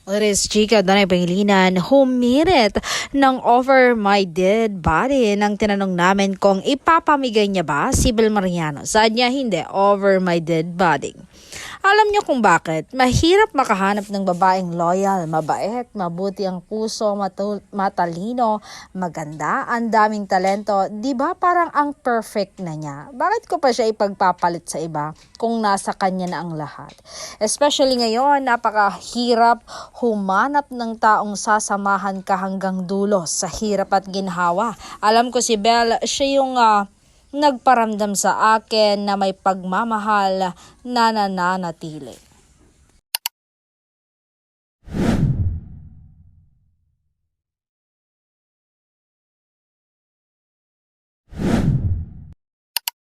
Oris Chica Donay Pangilinan, humirit ng over my dead body nang tinanong namin kung ipapamigay niya ba si Bel Mariano. Saad niya hindi, over my dead body. Alam niyo kung bakit? Mahirap makahanap ng babaeng loyal, mabait, mabuti ang puso, matalino, maganda, ang daming talento. Di ba parang ang perfect na niya? Bakit ko pa siya ipagpapalit sa iba kung nasa kanya na ang lahat? Especially ngayon, napakahirap humanap ng taong sasamahan ka hanggang dulo sa hirap at ginhawa. Alam ko si Bel, siya yung nagparamdam sa akin na may pagmamahal na nananatili.